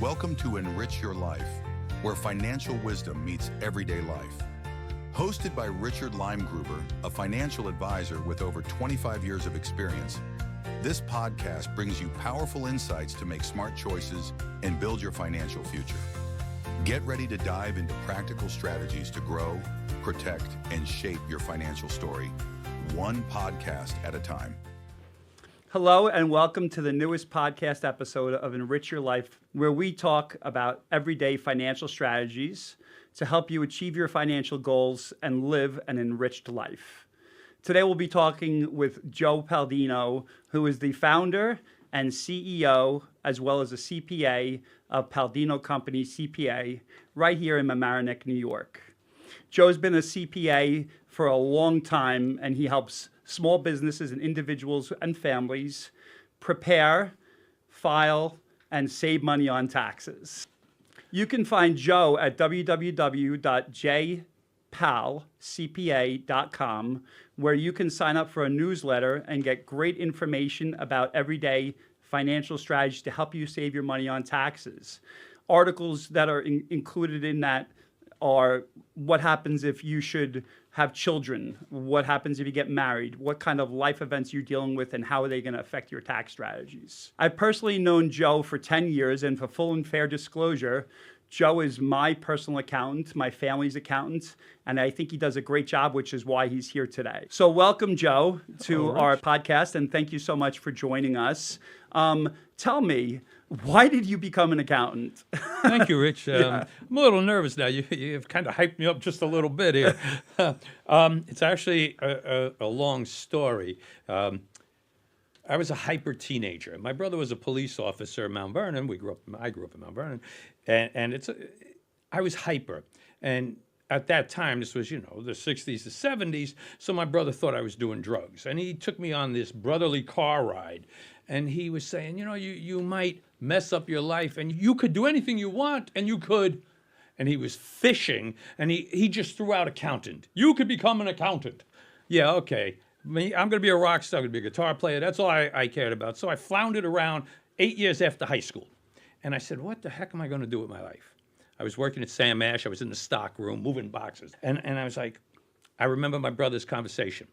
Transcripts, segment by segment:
Welcome to EnRich Your Life, where financial wisdom meets everyday life. Hosted by Richard Leimgruber, a financial advisor with over 25 years of experience, this podcast brings you powerful insights to make smart choices and build your financial future. Get ready to dive into practical strategies to grow, protect, and shape your financial story, one podcast at a time. Hello and welcome to the newest podcast episode of EnRich Your Life, where we talk about everyday financial strategies to help you achieve your financial goals and live an enriched life. Today we'll be talking with Joe Paldino, who is the founder and CEO, as well as a CPA of Paldino Company CPA, right here in Mamaroneck, New York. Joe's been a CPA for a long time, and he helps small businesses and individuals and families prepare, file, and save money on taxes. You can find Joe at www.jpalcpa.com, where you can sign up for a newsletter and get great information about everyday financial strategies to help you save your money on taxes. Articles that are included in that are what happens if you should have children, what happens if you get married, what kind of life events you're dealing with, and how are they going to affect your tax strategies. I've personally known Joe for 10 years, and for full and fair disclosure, Joe is my personal accountant, my family's accountant, and I think he does a great job, which is why he's here today. So welcome, Joe, to our podcast, and thank you so much for joining us. Tell me, why did you become an accountant? Thank you, Rich. I'm a little nervous now. You've kind of hyped me up just a little bit here. It's actually a long story. I was a hyper teenager. My brother was a police officer in Mount Vernon. I grew up in Mount Vernon, and I was hyper. And at that time, this was, the 60s, the 70s, so my brother thought I was doing drugs. And he took me on this brotherly car ride. And he was saying, you might mess up your life, and you could do anything you want, and you could. And he was fishing, and he just threw out accountant. You could become an accountant. Yeah, okay. I'm going to be a rock star. I'm going to be a guitar player. That's all I cared about. So I floundered around 8 years after high school. And I said, what the heck am I going to do with my life? I was working at Sam Ash. I was in the stock room moving boxes. And I was like, I remember my brother's conversation.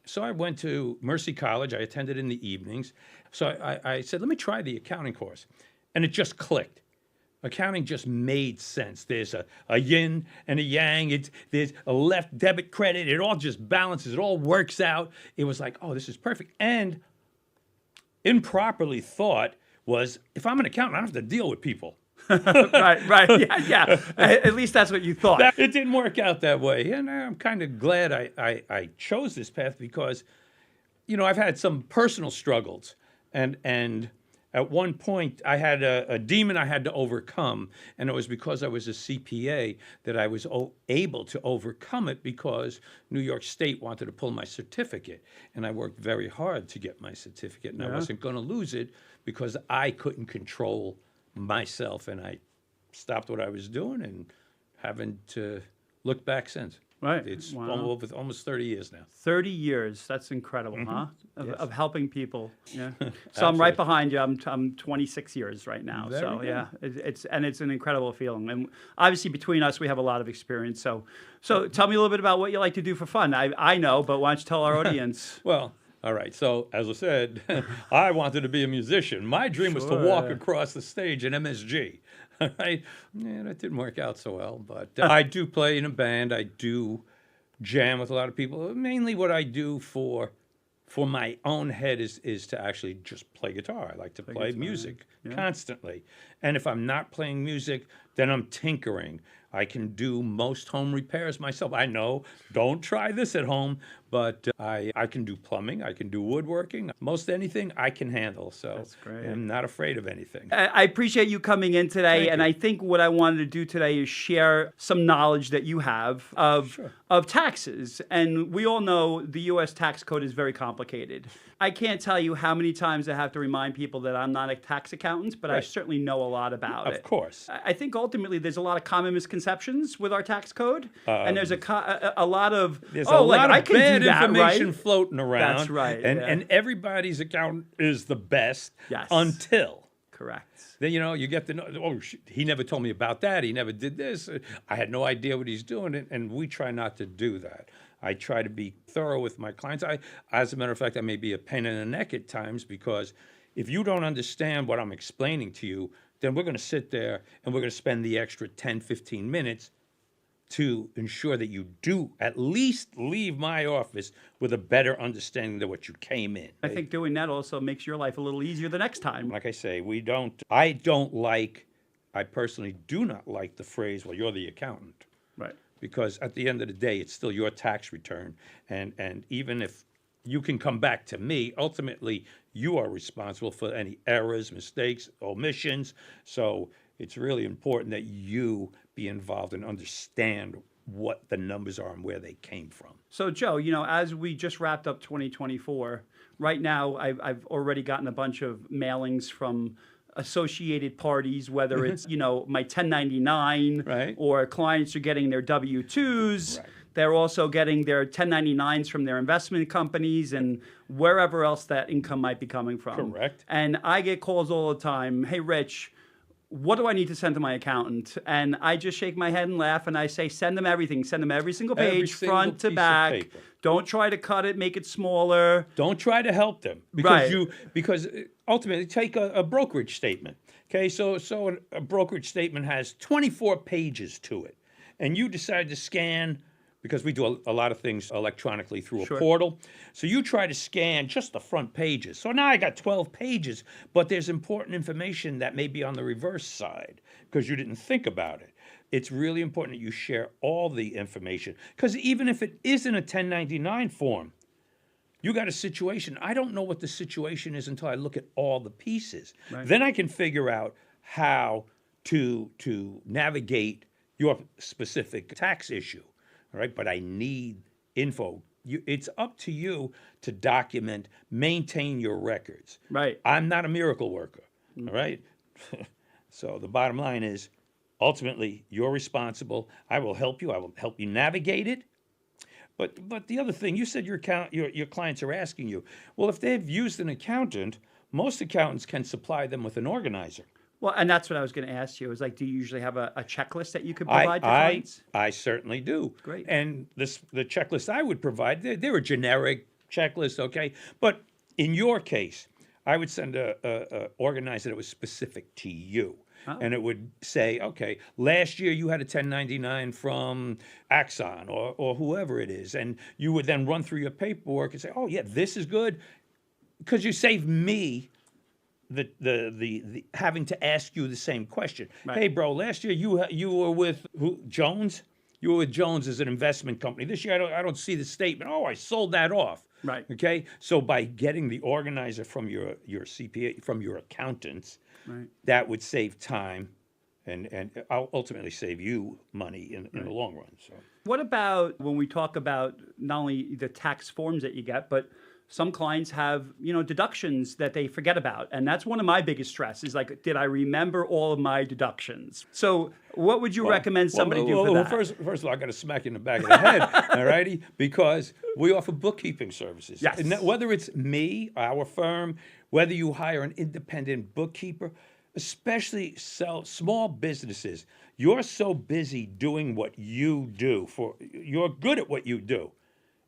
So I went to Mercy College. I attended in the evenings. So I said, let me try the accounting course. And it just clicked. Accounting just made sense. There's a yin and a yang. There's a left debit credit. It all just balances. It all works out. It was like, oh, this is perfect. And improperly thought was, if I'm an accountant, I don't have to deal with people. Right. Yeah. At least that's what you thought. It didn't work out that way. And I'm kind of glad I chose this path because, I've had some personal struggles. And at one point, I had a demon I had to overcome. And it was because I was a CPA that I was able to overcome it because New York State wanted to pull my certificate. And I worked very hard to get my certificate. And I wasn't going to lose it because I couldn't control myself, and I stopped what I was doing and haven't looked back since. Right. It's almost 30 years now. 30 years. That's incredible, huh? Yes. Of helping people. Yeah. So I'm right behind you. I'm 26 years right now. Very so good. yeah, it's an incredible feeling. And obviously between us, we have a lot of experience. So tell me a little bit about what you like to do for fun. I know, but why don't you tell our audience? Well, all right. So as I said, I wanted to be a musician. My dream was to walk across the stage in MSG. All right. Yeah, that didn't work out so well. But I do play in a band. I do jam with a lot of people. Mainly what I do for my own head is to actually just play guitar. I like to play music constantly. And if I'm not playing music, then I'm tinkering. I can do most home repairs myself. I know, don't try this at home, but I can do plumbing. I can do woodworking. Most anything I can handle. So that's great. I'm not afraid of anything. I appreciate you coming in today. I think what I wanted to do today is share some knowledge that you have of taxes. And we all know the U.S. tax code is very complicated. I can't tell you how many times I have to remind people that I'm not a tax accountant, but I certainly know a lot about it. Of course. I think ultimately there's a lot of common misconceptions with our tax code, and there's a lot of I can bad do that, information floating around. That's right. And everybody's accountant is the best until Correct. Then, you get to know, oh, he never told me about that. He never did this. I had no idea what he's doing. And we try not to do that. I try to be thorough with my clients. As a matter of fact, I may be a pain in the neck at times, because if you don't understand what I'm explaining to you, then we're going to sit there and we're going to spend the extra 10, 15 minutes to ensure that you do at least leave my office with a better understanding than what you came in. I think doing that also makes your life a little easier the next time. Like I say, I personally do not like the phrase, well, you're the accountant. Right. Because at the end of the day, it's still your tax return. And even if you can come back to me, ultimately, you are responsible for any errors, mistakes, omissions. So it's really important that you be involved and understand what the numbers are and where they came from. So, Joe, as we just wrapped up 2024, right now I've already gotten a bunch of mailings from associated parties, whether it's, my 1099, Right. or clients are getting their W-2s. Right. They're also getting their 1099s from their investment companies and wherever else that income might be coming from. Correct. And I get calls all the time, hey, Rich, what do I need to send to my accountant? And I just shake my head and laugh, and I say, send them everything. Send them every single Every page, single front to piece of back. paper. Don't try to cut it, make it smaller. Don't try to help them, because Right. because ultimately, take a brokerage statement. Okay, so a brokerage statement has 24 pages to it, and you decide to scan, because we do a lot of things electronically through a Sure. portal. So you try to scan just the front pages. So now I got 12 pages, but there's important information that may be on the reverse side because you didn't think about it. It's really important that you share all the information, because even if it isn't a 1099 form, you got a situation. I don't know what the situation is until I look at all the pieces. Right. Then I can figure out how to navigate your specific tax issue. All right, but I need info. It's up to you to document, maintain your records. Right. I'm not a miracle worker. All right. So the bottom line is, ultimately, you're responsible. I will help you. I will help you navigate it. But the other thing, you said your clients are asking you. Well, if they've used an accountant, most accountants can supply them with an organizer. Well, and that's what I was going to ask you. Is like, do you usually have a checklist that you could provide to clients? I certainly do. Great. And the checklist I would provide, they're a generic checklist, okay? But in your case, I would send a organizer that was specific to you. Oh. And it would say, okay, last year you had a 1099 from Axon or whoever it is. And you would then run through your paperwork and say, oh, yeah, this is good. Because you save me the having to ask you the same question. Right. Hey, bro, last year you were with Jones? You were with Jones as an investment company. This year I don't see the statement. Oh, I sold that off. Right. Okay? So by getting the organizer from your CPA, from your accountants, Right. that would save time and ultimately save you money in the long run. So What about when we talk about not only the tax forms that you get, but some clients have, deductions that they forget about. And that's one of my biggest stress is like, did I remember all of my deductions? So what would you recommend somebody do for that? First of all, I got to smack you in the back of the head, all righty? Because we offer bookkeeping services. Yes. And whether it's me, our firm, whether you hire an independent bookkeeper, especially small businesses, you're so busy doing what you do. You're good at what you do.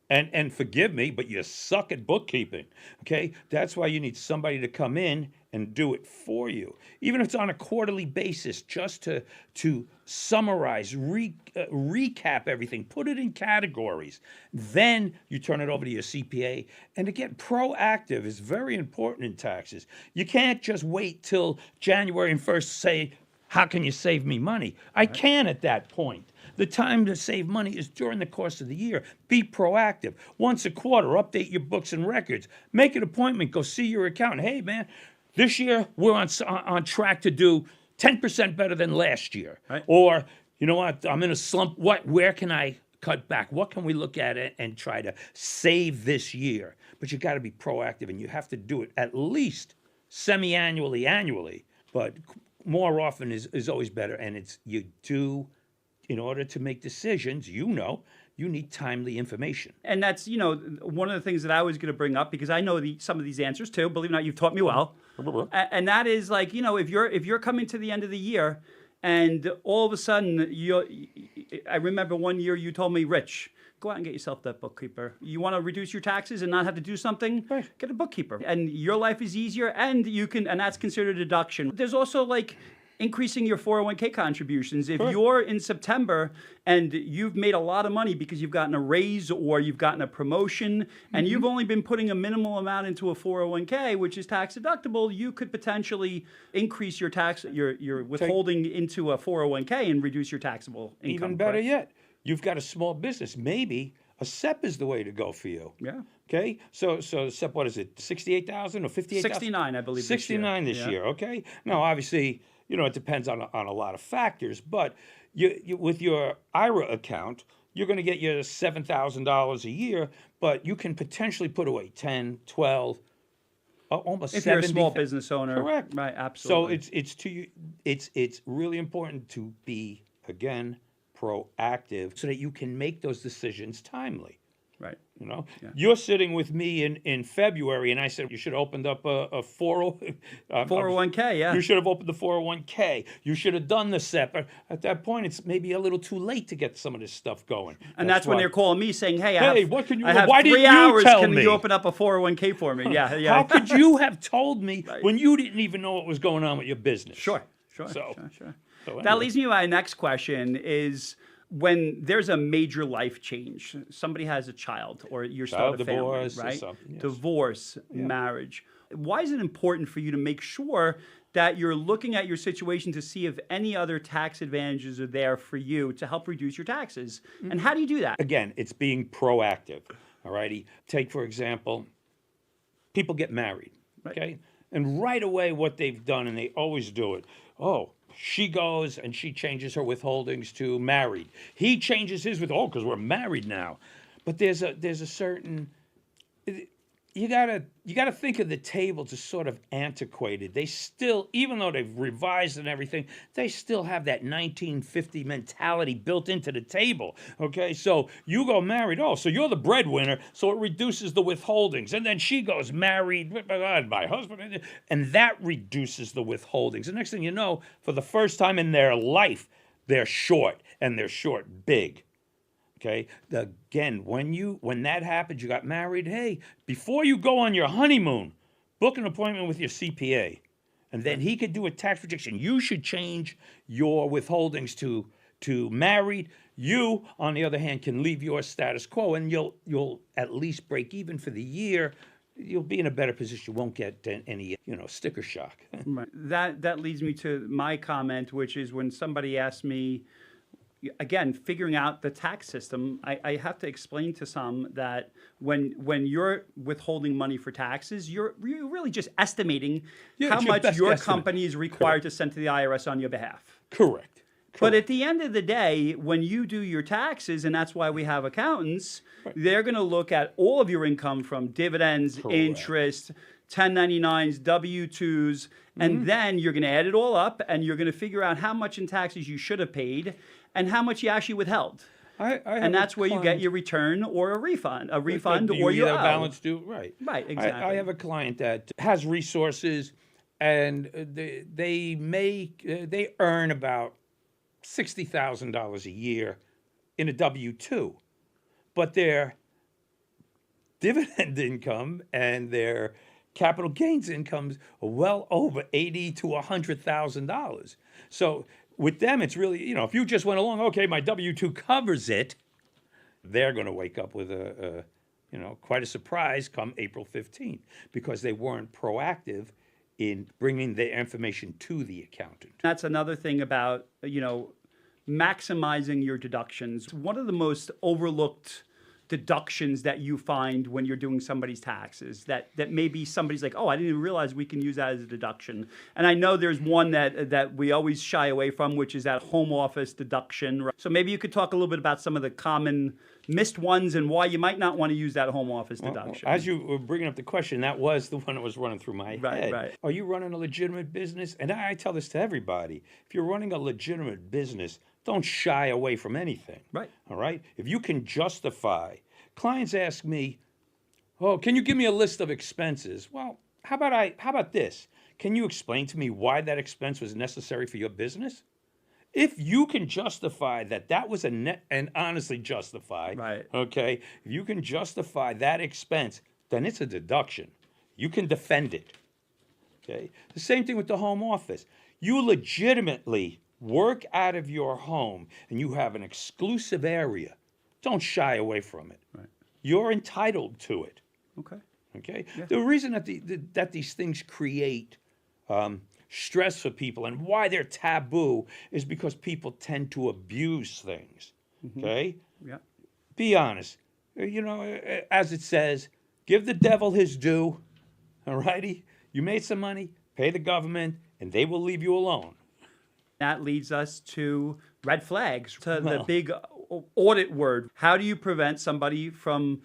And forgive me, but you suck at bookkeeping, okay? That's why you need somebody to come in and do it for you. Even if it's on a quarterly basis, just to summarize, recap everything, put it in categories. Then you turn it over to your CPA. And again, proactive is very important in taxes. You can't just wait till January and 1st say, how can you save me money? I can at that point. The time to save money is during the course of the year. Be proactive. Once a quarter, update your books and records. Make an appointment. Go see your accountant. Hey, man, this year we're on track to do 10% better than last year. Right. Or, you know what, I'm in a slump. Where can I cut back? What can we look at it and try to save this year? But you got to be proactive, and you have to do it at least semi-annually, annually. But more often is always better, and in order to make decisions, you need timely information. And that's, one of the things that I was going to bring up, because I know some of these answers too. Believe it or not, you've taught me well. And that is like, if you're coming to the end of the year and all of a sudden I remember one year you told me, Rich, go out and get yourself that bookkeeper. You want to reduce your taxes and not have to do something? Right. Get a bookkeeper. And your life is easier, and that's considered a deduction. There's also like increasing your 401k contributions. If you're in September and you've made a lot of money because you've gotten a raise or you've gotten a promotion and you've only been putting a minimal amount into a 401k, which is tax deductible, you could potentially increase your your withholding into a 401k and reduce your taxable income. Even better yet, you've got a small business. Maybe a SEP is the way to go for you. Yeah. Okay. So SEP, what is it? 68,000 or 58,000? 69, I believe. 69 this Yeah. year. Okay. Now, obviously, it depends on a lot of factors, but you with your IRA account, you're going to get your $7,000 a year, but you can potentially put away 10, 12, almost If you're a 70. small business owner. Correct. Right, absolutely. So it's really important to be, again, proactive so that you can make those decisions timely. Right. You're sitting with me in February, and I said you should have opened up a 401k, yeah. You should have opened the 401k. You should have done the SEP. At that point, it's maybe a little too late to get some of this stuff going. And that's when why- they're calling me saying, hey, Hey, why why didn't you hours. tell Can me? you open up a 401k for me? Yeah, yeah. How could you have told me when you didn't even know what was going on with your business? Sure. So That anyway. leads me to my next question is, when there's a major life change, somebody has a child or you're Child starting a family, divorce or right? something, yes. Divorce, marriage. Why is it important for you to make sure that you're looking at your situation to see if any other tax advantages are there for you to help reduce your taxes? And how do you do that? Again, it's being proactive. All righty. Take, for example, people get married. Okay. And right away, what they've done, and they always do it. Oh, she goes and she changes her withholdings to married. He changes his because we're married now. But there's a certain, you gotta think of the tables as sort of antiquated. They still, even though they've revised and everything, they still have that 1950 mentality built into the table. Okay, so you go married. Oh, so you're the breadwinner, so it reduces the withholdings. And then she goes married, my husband, and that reduces the withholdings. The next thing you know, for the first time in their life, they're short, and they're short big. Okay. Again, when that happens, you got married. Hey, before you go on your honeymoon, book an appointment with your CPA, and then he could do a tax reduction. You should change your withholdings to married. You, on the other hand, can leave your status quo, and you'll at least break even for the year. You'll be in a better position. You won't get any sticker shock. Right. That leads me to my comment, which is when somebody asks me, again, figuring out the tax system, I have to explain to some that when you're withholding money for taxes, you're really just estimating how it's your much best your estimate. company is required to send to the IRS on your behalf. Correct. But at the end of the day, when you do your taxes, and that's why we have accountants, they're going to look at all of your income from dividends, interest, 1099s, W-2s, and then you're going to add it all up, and you're going to figure out how much in taxes you should have paid and how much you actually withheld. And that's where you get your return or a refund, or you owe. balance due. Right. Right, exactly. I have a client that has resources, and they earn about $60,000 a year in a W-2, but their dividend income and their capital gains incomes are well over $80,000 to $100,000. So with them, it's really, if you just went along, okay, my W-2 covers it, they're going to wake up with quite a surprise come April 15th because they weren't proactive in bringing the information to the accountant. That's another thing about, maximizing your deductions. One of the most overlooked deductions that you find when you're doing somebody's taxes that maybe somebody's like, oh, I didn't even realize we can use that as a deduction. And I know there's one that we always shy away from, which is that home office deduction. Right? So maybe you could talk a little bit about some of the common missed ones and why you might not want to use that home office deduction. As you were bringing up the question, that was the one that was running through my head. Right. Are you running a legitimate business? And I tell this to everybody. If you're running a legitimate business, don't shy away from anything. Right. All right? If you can justify, clients ask me, oh, can you give me a list of expenses? Well, how about this? can you explain to me why that expense was necessary for your business? If you can justify that that was a net, and honestly justify, Right. okay, if you can justify that expense, then it's a deduction. You can defend it. Okay. The same thing with the home office. You legitimately work out of your home and you have an exclusive area. Don't shy away from it. Right. You're entitled to it. Okay. Okay. Yeah. The reason that that these things create stress for people and why they're taboo is because people tend to abuse things. Okay. Yeah. Be honest. You know, as it says, give the devil his due. All righty. You made some money, pay the government, and they will leave you alone. That leads us to red flags, to the Well. big audit word. How do you prevent somebody from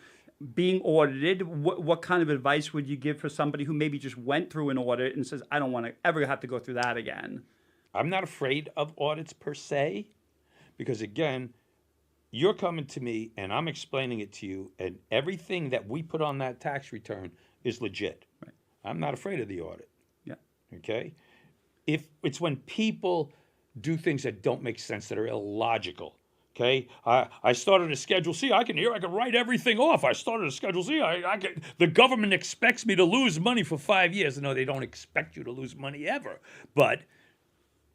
being audited? What kind of advice would you give for somebody who maybe just went through an audit and says, I don't want to ever have to go through that again? I'm not afraid of audits per se, because again, you're coming to me and I'm explaining it to you, and everything that we put on that tax return is legit. Right. I'm not afraid of the audit. Yeah. Okay? If it's when people do things that don't make sense, that are illogical. Okay? I started a Schedule C. I can write everything off. I started a Schedule C. The government expects me to lose money for 5 years. No, they don't expect you to lose money ever. But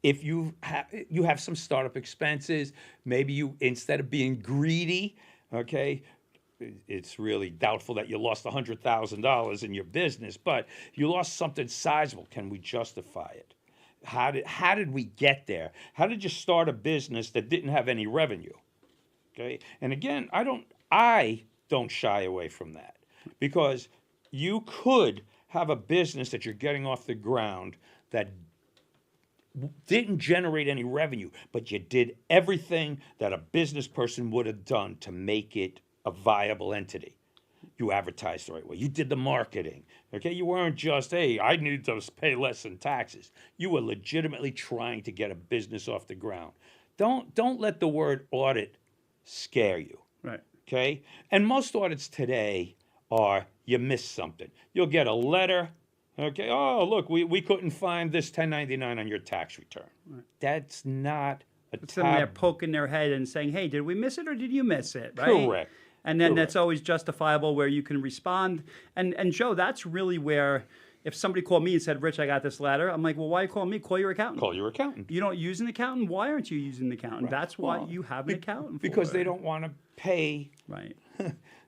if you have some startup expenses, maybe you, instead of being greedy, okay, it's really doubtful that you lost $100,000 in your business, but you lost something sizable. Can we justify it? How did we get there? How did you start a business that didn't have any revenue? Okay, and again, I don't shy away from that, because you could have a business that you're getting off the ground that didn't generate any revenue, but you did everything that a business person would have done to make it a viable entity. You advertised the right way. You did the marketing. Okay, you weren't just, hey, I need to pay less in taxes. You were legitimately trying to get a business off the ground. Don't let the word audit scare you. Right. Okay? And most audits today are, you missed something. You'll get a letter. Okay, oh, look, we couldn't find this 1099 on your tax return. Right. That's not a It's them there poking their head and saying, hey, did we miss it or did you miss it? Right? Correct. And then Correct. that's always justifiable, where you can respond. And Joe, that's really where, if somebody called me and said, Rich, I got this letter, I'm like, well, why call me? Call your accountant. Call your accountant. You don't use an accountant? Why aren't you using an accountant? Right. That's why you have an accountant for. Because they don't want to pay. Right.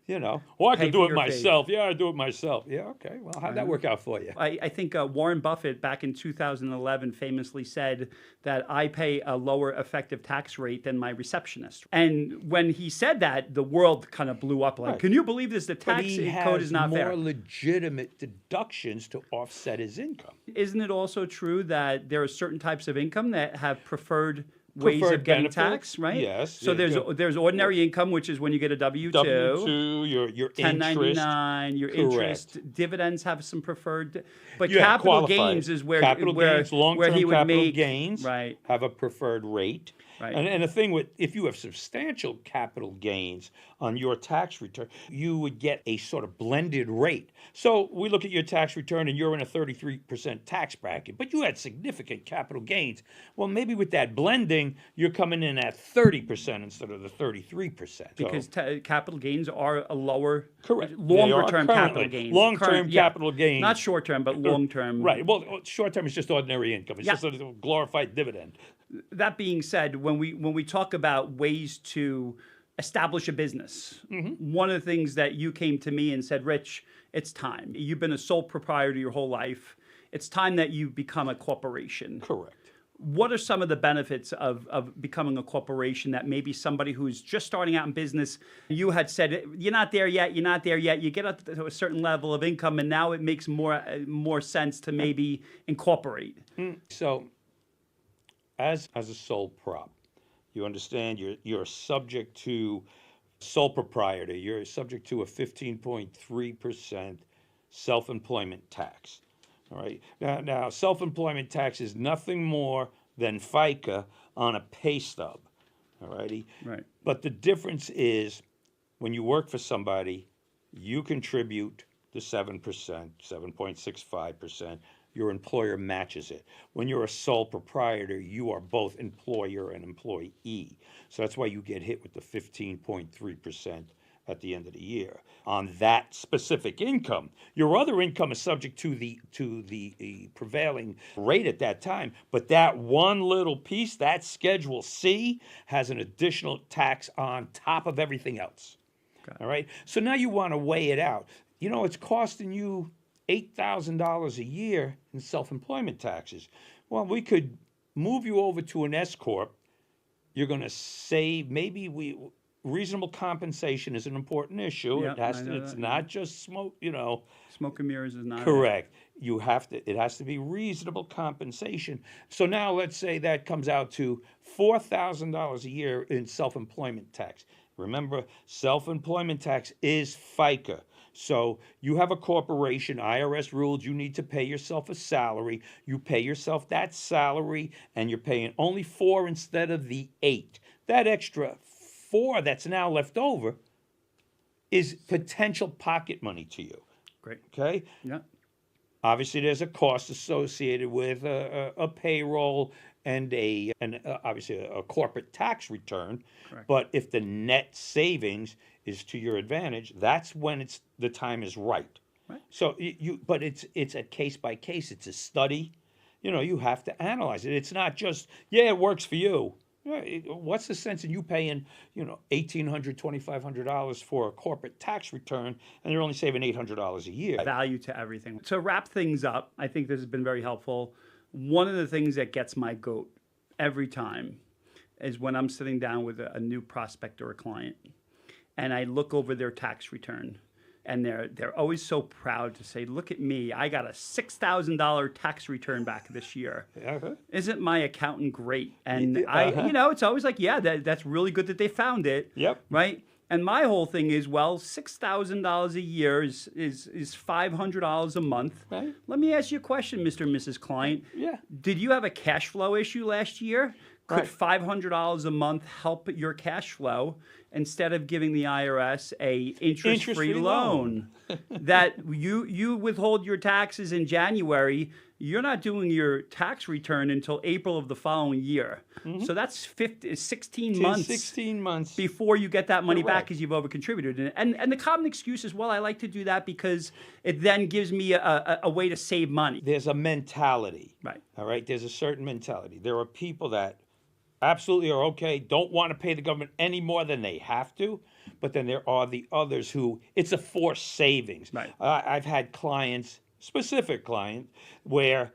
You know, well, I Pay could do for it your myself. Yeah, I do it myself. Yeah, okay. Well, how'd that work out for you? I think Warren Buffett back in 2011 famously said that I pay a lower effective tax rate than my receptionist. And when he said that, the world kind of blew up. Like, Right. can you believe this? The But tax he code is has not more fair. legitimate deductions to offset his income. Isn't it also true that there are certain types of income that have preferred ways Preferred of getting benefits? tax, right? Yes. So there's ordinary income, which is when you get a W-2. W-2, your interest. 1099, your Correct. interest, dividends have some preferred, but You have capital qualified. gains is where capital gains, where long-term he would capital make gains right. have a preferred rate. Right. And the thing with, if you have substantial capital gains on your tax return, you would get a sort of blended rate. So we look at your tax return and you're in a 33% tax bracket, but you had significant capital gains. Well, maybe with that blending, you're coming in at 30% instead of the 33%. Because capital gains are a lower, Correct. longer They are term currently. capital gains. Long-term capital gains. Not short term, but long term. Right. Well, short term is just ordinary income. It's Yeah. just a glorified dividend. That being said, when we talk about ways to establish a business, one of the things that you came to me and said, Rich, it's time. You've been a sole proprietor your whole life. It's time that you become a corporation. Correct. What are some of the benefits of becoming a corporation that maybe somebody who's just starting out in business, you had said, you're not there yet, you get up to a certain level of income, and now it makes more sense to maybe incorporate? So, as a sole prop, you understand you're subject to sole proprietor. You're subject to a 15.3% self-employment tax. All right. Now, self-employment tax is nothing more than FICA on a pay stub. All righty. Right. But the difference is, when you work for somebody, you contribute the 7%, 7.65%, your employer matches it. When you're a sole proprietor, you are both employer and employee. So that's why you get hit with the 15.3% at the end of the year on that specific income. Your other income is subject to the prevailing rate at that time, but that one little piece, that Schedule C, has an additional tax on top of everything else. Okay. All right? So now you want to weigh it out. You know, it's costing you $8,000 a year in self-employment taxes. Well, we could move you over to an S corp. You're going to save reasonable compensation is an important issue. Yep, It's not just smoke, Smoke and mirrors is not Correct. It has to be reasonable compensation. So now let's say that comes out to $4,000 a year in self-employment tax. Remember, self-employment tax is FICA. So you have a corporation, IRS rules, you need to pay yourself a salary. You pay yourself that salary, and you're paying only 4 instead of the 8. That extra 4 that's now left over is potential pocket money to you. Great. Okay? Yeah. Obviously, there's a cost associated with a payroll and obviously a corporate tax return. Correct. But if the net savings is to your advantage, that's when the time is right. Right. So but it's a case by case. It's a study. You have to analyze it. It's not just it works for you. What's the sense in you paying $1,800, $2,500 for a corporate tax return, and you're only saving $800 a year? Value to everything. To wrap things up, I think this has been very helpful. One of the things that gets my goat every time is when I'm sitting down with a new prospect or a client, and I look over their tax return, and they're always so proud to say, "Look at me! I got a $6,000 tax return back this year. Uh-huh. Isn't my accountant great?" And it's always like, "Yeah, that's really good that they found it." Yep. Right. And my whole thing is, well, $6,000 a year is $500 a month. Right. Let me ask you a question, Mr. and Mrs. Client. Yeah. Did you have a cash flow issue last year? Could Right. $500 a month help your cash flow instead of giving the IRS a interest-free loan? That you withhold your taxes in January, you're not doing your tax return until April of the following year. Mm-hmm. So that's 16 months. 16 months. Before you get that money back Correct. because you've over-contributed. And the common excuse is, well, I like to do that because it then gives me a way to save money. There's a mentality. Right. All right? There's a certain mentality. There are people that absolutely are okay, don't want to pay the government any more than they have to, but then there are the others who, it's a forced savings. Right. I've had specific client, where,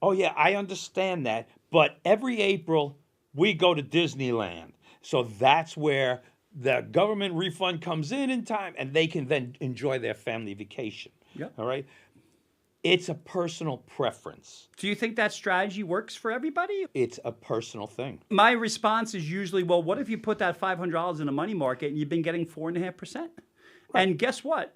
oh yeah, I understand that, but every April we go to Disneyland. So that's where the government refund comes in time, and they can then enjoy their family vacation. Yep. All right? It's a personal preference. Do you think that strategy works for everybody? It's a personal thing. My response is usually, well, what if you put that $500 in a money market and you've been getting 4.5%? Right. And guess what?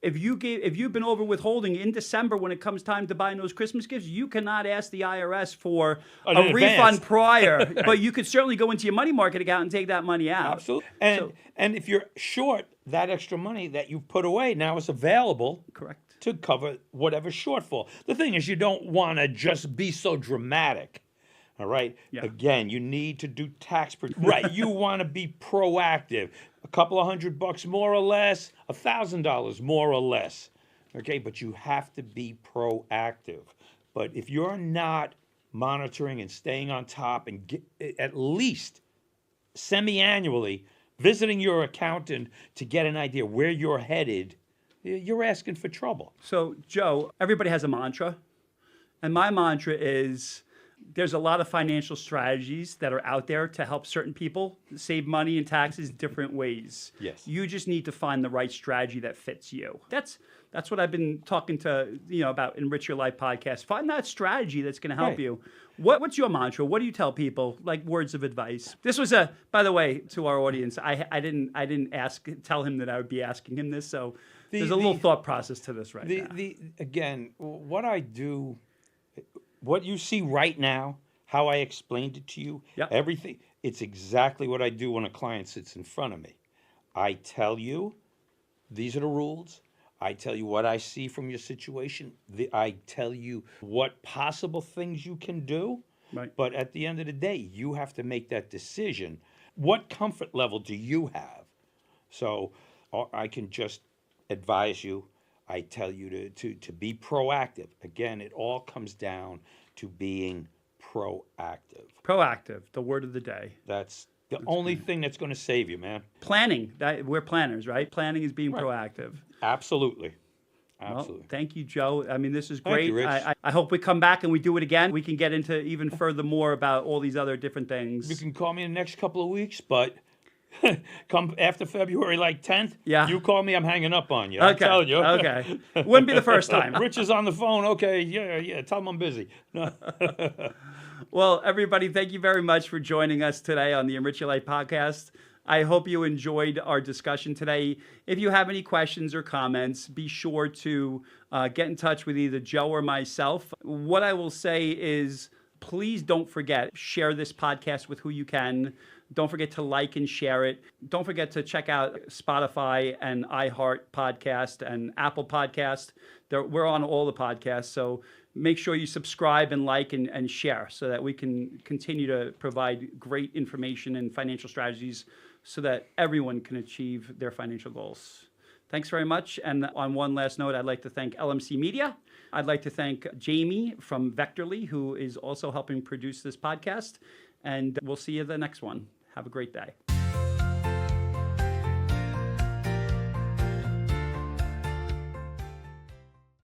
If you've been over withholding in December when it comes time to buying those Christmas gifts, you cannot ask the IRS for a refund prior, but you could certainly go into your money market account and take that money out. Absolutely. And if you're short, that extra money that you've put away now is available. Correct. To cover whatever shortfall. The thing is, you don't want to just be so dramatic. All right? Yeah. Again, you need to do right. You want to be proactive. A couple of $100 more or less, $1,000 more or less. Okay? But you have to be proactive. But if you're not monitoring and staying on top and at least semi-annually visiting your accountant to get an idea where you're headed, you're asking for trouble. So, Joe, everybody has a mantra. And my mantra is there's a lot of financial strategies that are out there to help certain people save money and taxes different ways. Yes. You just need to find the right strategy that fits you. That's what I've been talking to about EnRich Your Life podcast. Find that strategy that's going to help you. What's your mantra? What do you tell people? Like words of advice. This was by the way, to our audience, I didn't tell him that I would be asking him this, so there's a little thought process to this now. Again, what I do, what you see right now, how I explained it to you, everything, it's exactly what I do when a client sits in front of me. I tell you, these are the rules. I tell you what I see from your situation. I tell you what possible things you can do. Right. But at the end of the day, you have to make that decision. What comfort level do you have? So I can just advise you. I tell you to be proactive. Again, it all comes down to being proactive. Proactive, the word of the day. That's the only thing that's going to save you, man. Planning. We're planners, right? Planning is being proactive. Absolutely. Well, Absolutely. thank you, Joe. I mean, this is Thank great. you, Rich. I hope we come back and we do it again. We can get into even further more about all these other different things. You can call me in the next couple of weeks, but come after February like 10th, Yeah. you call me, I'm hanging up on you. Okay. I'm telling you. Okay. Wouldn't be the first time. Rich is on the phone. Okay, yeah, tell him I'm busy. No. Well, everybody, thank you very much for joining us today on the EnRich Your Life podcast. I hope you enjoyed our discussion today. If you have any questions or comments, be sure to get in touch with either Joe or myself. What I will say is, please don't forget, share this podcast with who you can. Don't forget to like and share it. Don't forget to check out Spotify and iHeart Podcast and Apple Podcast. We're on all the podcasts, so make sure you subscribe and like and share so that we can continue to provide great information and financial strategies so that everyone can achieve their financial goals. Thanks very much. And on one last note, I'd like to thank LMC Media. I'd like to thank Jamie from Vectorly, who is also helping produce this podcast. And we'll see you the next one. Have a great day.